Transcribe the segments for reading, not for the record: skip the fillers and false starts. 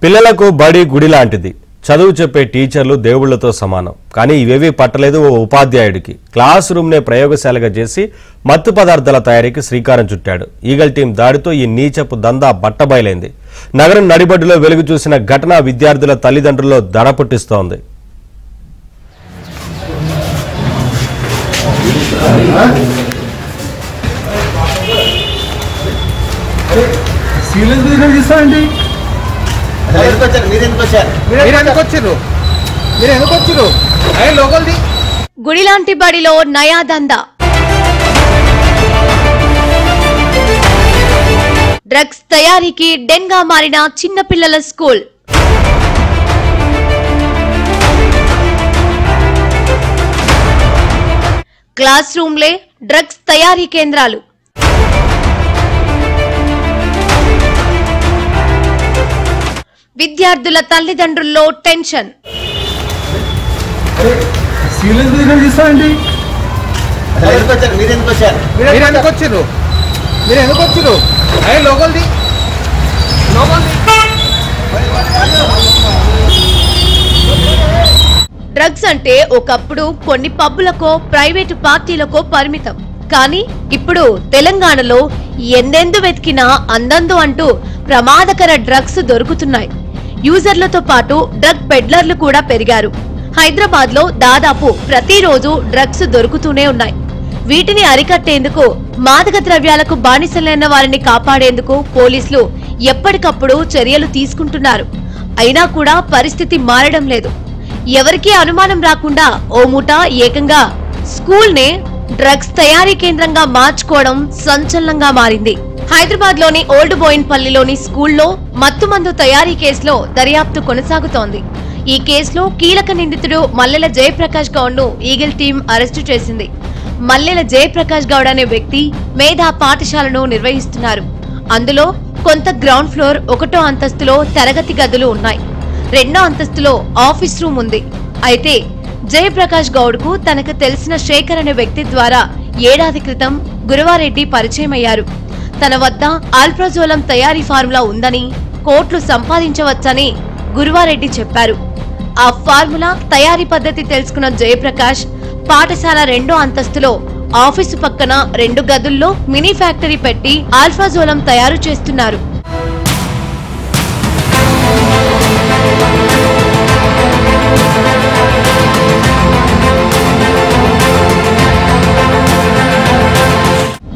పిల్లలకు బడి గుడి లాంటిది. చదువు చెప్పే టీచర్లు దేవుళ్లతో సమానం. కానీ ఇవేవీ పట్టలేదు ఓ ఉపాధ్యాయుడికి. క్లాస్ రూమ్నే ప్రయోగశాలగా చేసి మత్తు పదార్థాల తయారీకి శ్రీకారం చుట్టాడు. ఈగల్ టీం దాడితో ఈ నీచపు దందా బట్టబయలైంది. నగరం నడిబడ్డులో వెలుగు చూసిన ఘటన విద్యార్థుల తల్లిదండ్రుల్లో దడ పుట్టిస్తోంది. గుడిలాంటి బడిలో నయా దందా. డ్రగ్స్ తయారీకి డెన్గా మారిన చిన్నపిల్లల స్కూల్. క్లాస్ రూమ్లే డ్రగ్స్ తయారీ కేంద్రాలు. విద్యార్థుల తల్లిదండ్రుల్లో టెన్షన్. డ్రగ్స్ అంటే ఒకప్పుడు కొన్ని పబ్బులకో ప్రైవేటు పార్టీలకో పరిమితం. కానీ ఇప్పుడు తెలంగాణలో ఎందెందు వెతికినా అందందు అంటూ ప్రమాదకర డ్రగ్స్ దొరుకుతున్నాయి. యూజర్లతో పాటు డ్రగ్ పెడ్లర్లు కూడా పెరిగారు. హైదరాబాద్ లో దాదాపు ప్రతిరోజు డ్రగ్స్ దొరుకుతూనే ఉన్నాయి. వీటిని అరికట్టేందుకు, మాదక ద్రవ్యాలకు బానిసలైన వారిని కాపాడేందుకు పోలీసులు ఎప్పటికప్పుడు చర్యలు తీసుకుంటున్నారు. అయినా కూడా పరిస్థితి మారడం లేదు. ఎవరికీ అనుమానం రాకుండా ఓ ముఠా ఏకంగా స్కూల్ నే డ్రగ్స్ తయారీ కేంద్రంగా మార్చుకోవడం సంచలనంగా మారింది. హైదరాబాద్ లోని ఓల్డ్ బోయిన్పల్లిలోని స్కూల్లో మత్తుమందు తయారీ కేసులో దర్యాప్తు కొనసాగుతోంది. ఈ కేసులో కీలక నిందితుడు మల్లెల జయప్రకాష్ గౌడ్ ను ఈగల్ టీం అరెస్టు చేసింది. మల్లెల జయప్రకాష్ గౌడ్ అనే వ్యక్తి మేధా పాఠశాలను నిర్వహిస్తున్నారు. అందులో కొంత గ్రౌండ్ ఫ్లోర్, 1వ అంతస్తులో తరగతి గదులు ఉన్నాయి. 2వ అంతస్తులో ఆఫీస్ రూమ్ ఉంది. అయితే జయప్రకాష్ గౌడ్ కు తనకు తెలిసిన శేఖర్ అనే వ్యక్తి ద్వారా ఏడాది క్రితం గురువారెడ్డి పరిచయమయ్యారు. తన వద్ద ఆల్ప్రాజోలం తయారీ ఫార్ములా ఉందని, కోట్లు సంపాదించవచ్చని గురువారెడ్డి చెప్పారు. ఆ ఫార్ములా తయారీ పద్ధతి తెలుసుకున్న జయప్రకాష్ పాఠశాల 2వ అంతస్తులో ఆఫీసు పక్కన 2 గదుల్లో మినీ ఫ్యాక్టరీ పెట్టి ఆల్ప్రాజోలం తయారు చేస్తున్నారు.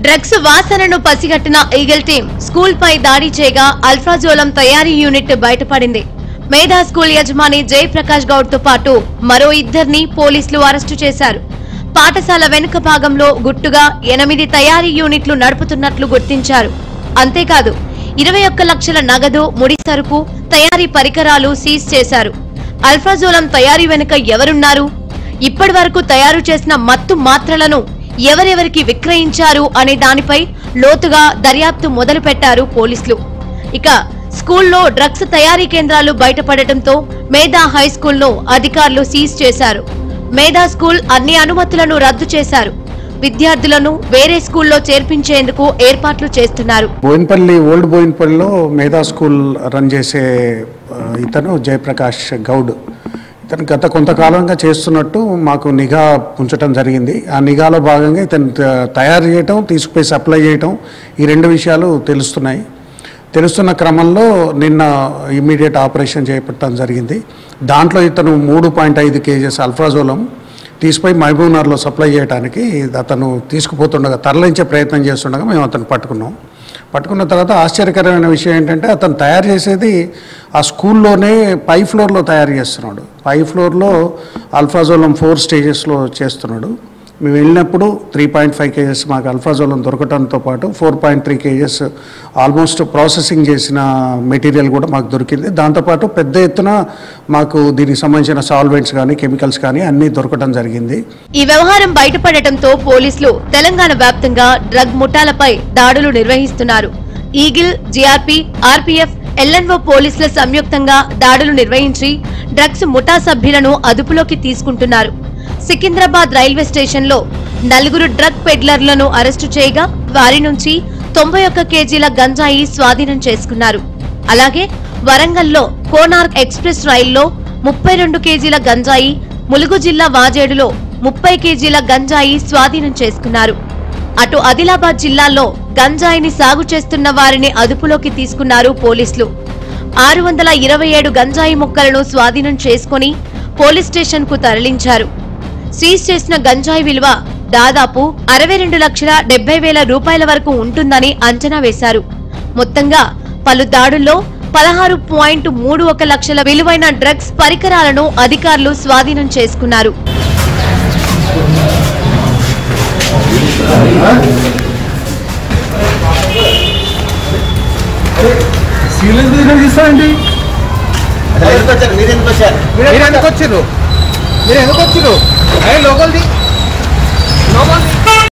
డ్రగ్స్ వాసనను పసిగట్టిన ఈగల్ టీం స్కూల్ పై దాడి చేయగా ఆల్ప్రాజోలం తయారీ యూనిట్ బయటపడింది. మేధా స్కూల్ యజమాని జయప్రకాష్ గౌడ్ తో పాటు మరో 2 పోలీసులు అరెస్టు చేశారు. పాఠశాల వెనుక భాగంలో గుట్టుగా 8 తయారీ యూనిట్లు నడుపుతున్నట్లు గుర్తించారు. అంతేకాదు 21 లక్షల నగదు, ముడి సరుకు, తయారీ పరికరాలు సీజ్ చేశారు. ఆల్ప్రాజోలం తయారీ వెనుక ఎవరున్నారు? ఇప్పటి వరకు తయారు చేసిన మత్తు మాత్రలను ఎవరెవరికి విక్రయించారు అనే దానిపై లోతుగా దర్యాప్తు మొదలు పెట్టారు పోలీసులు. ఇక స్కూల్లో డ్రగ్స్ తయారీ కేంద్రాలు బయటపడటంతో మేధా హై స్కూల్ ను అధికారులు సీజ్ చేశారు. మేధా స్కూల్ అన్ని అనుమతులను రద్దు చేశారు. విద్యార్థులను వేరే స్కూల్లో చేర్పించేందుకు ఏర్పాట్లు చేస్తున్నారు. బోయిన్పల్లి, ఓల్డ్ బోయిన్పల్లిలో మేధా స్కూల్ రన్ చేసే ఇతను జయప్రకాష్ గౌడ్, ఇతను గత కొంతకాలంగా చేస్తున్నట్టు మాకు నిఘా ఉంచడం జరిగింది. ఆ నిఘాలో భాగంగా ఇతను తయారు చేయటం, తీసుకుపోయి సప్లై చేయటం, ఈ 2 విషయాలు తెలుస్తున్న క్రమంలో నిన్న ఇమ్మీడియట్ ఆపరేషన్ చేపట్టడం జరిగింది. దాంట్లో ఇతను 3.5 కేజెస్ ఆల్ప్రాజోలం తీసుకుపోయి మహబూబ్నగర్లో సప్లై చేయడానికి అతను తీసుకుపోతుండగా, తరలించే ప్రయత్నం చేస్తుండగా మేము అతను పట్టుకున్న తర్వాత ఆశ్చర్యకరమైన విషయం ఏంటంటే అతను తయారు చేసేది ఆ స్కూల్లోనే పై ఫ్లోర్లో తయారు చేస్తున్నాడు. పై ఫ్లోర్లో ఆల్ప్రాజోలం 4 స్టేజెస్లో చేస్తున్నాడు. మేము వెళ్ళినప్పుడు 3.5 కేజెస్ మాకు ఆల్ప్రాజోలం దొరకడంతో పాటు 4.3 కేజెస్ ఆల్మోస్ట్ ప్రాసెసింగ్ చేసిన మెటీరియల్ కూడా మాకు దొరికింది. దాంతోపాటు పెద్ద ఎత్తున మాకు దీనికి సంబంధించిన సాల్వెంట్స్ కానీ, కెమికల్స్ కానీ అన్నీ దొరకడం జరిగింది. ఈ వ్యవహారం బయటపడటంతో పోలీసులు తెలంగాణ వ్యాప్తంగా డ్రగ్ ముఠాలపై దాడులు నిర్వహిస్తున్నారు. ఈగిల్, జీఆర్పీ, ఆర్పీఎఫ్, ఎల్ఎన్ఓ పోలీసుల సంయుక్తంగా దాడులు నిర్వహించి డ్రగ్స్ ముఠా సభ్యులను అదుపులోకి తీసుకుంటున్నారు. సికింద్రాబాద్ రైల్వే స్టేషన్ లో 4 డ్రగ్ పెడ్లర్లను అరెస్టు చేయగా వారి నుంచి 91 కేజీల గంజాయి స్వాధీనం చేసుకున్నారు. అలాగే వరంగల్లో కోనార్క్ ఎక్స్ప్రెస్ రైల్లో 32 కేజీల గంజాయి, ములుగు జిల్లా వాజేడులో 30 కేజీల గంజాయి స్వాధీనం చేసుకున్నారు. అటు ఆదిలాబాద్ జిల్లాలో గంజాయిని సాగు చేస్తున్న వారిని అదుపులోకి తీసుకున్నారు పోలీసులు. 627 గంజాయి మొక్కలను స్వాధీనం చేసుకుని పోలీస్ స్టేషన్ కు తరలించారు. సీజ్ చేసిన గంజాయి విలువ దాదాపు 62,70,000 రూపాయల వరకు ఉంటుందని అంచనా వేశారు. మొత్తంగా పలు దాడుల్లో 16.31 లక్షల విలువైన డ్రగ్స్ పరికరాలను అధికారులు స్వాధీనం చేసుకున్నారు. మీరు ఎందుకు వచ్చారు?